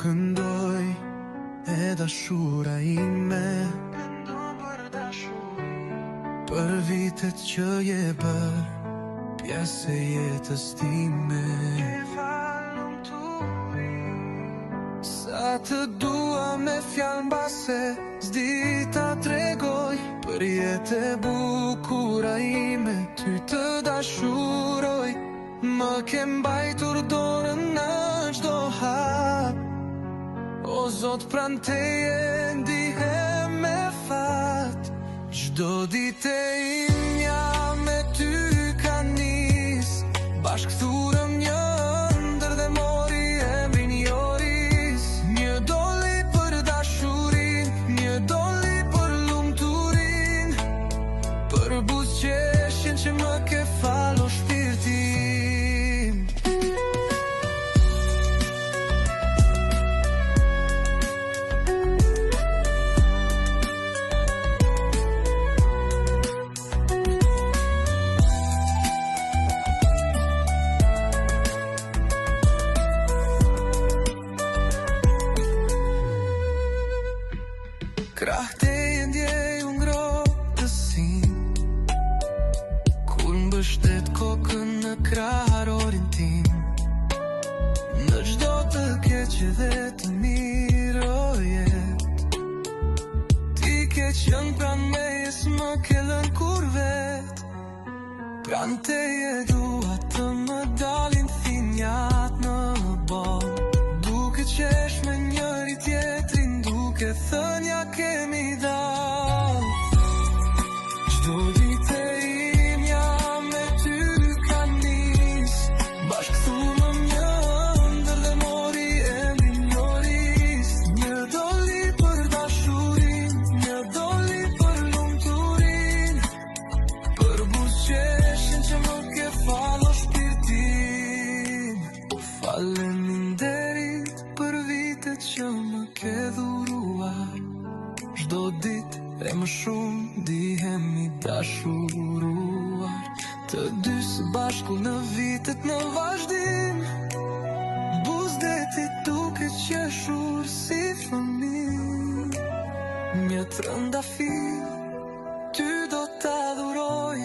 këndoj e dashura ime, për vitet që je bër pjesë e jetës time. Sa të dua me fjalë mbase s'di ta tregoj, për jetë e bukura ime ty të dashuroj. Më ke mbajtur dorën në çdo hap, o Zot pran teje ndihem me fat. Çdo ditë imja me ty ka nis, bashkëthurëm një ëndër dhe mori emrin Joris. Një doli për dashurin, një doli për lumturin, për buzëqeshjen që më ke falo shpirtin. Krahte e ndjej unë ngrohtësin, kur mbështet kokën në kraharorin tim. Në çdo të keq dhe të mirë o jet, ti ke qenë pran meje, s'më ke lënë kur vet. Pran teje dua të më dalin thinjat në bol, duke qesh me njëri tjetrin, duke thënë ja kemi dal. Çdo ditë imja me ty ka nis, bashkëthurëm një ëndër dhe mori emrin Joris. Një doli për dashurin, një doli për lumturin, për buzëqeshjen që më ke falo shpirtin. Faleminderit për vitet që më ke dhuruar, çdo ditë e më shumë ndihemi dashuruar. Të dy së bashku në vitet në vazhdim, buzdetit duke qeshur si fëmijë. Një trëndafil ty do ta dhuroj,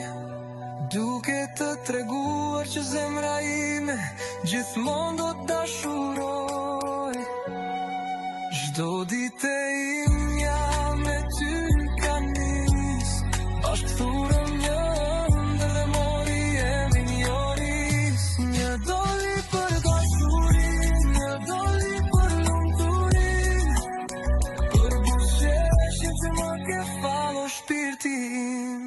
duke të treguar që zemra ime gjithmonë do të dashuroj. Çdo ditë imja me ty ka nis, bashkëthurëm një ëndër dhe mori emrin Joris. Një doli për dashurin, një doli për lumturin, për buzëqeshjen që më ke falo shpirtin.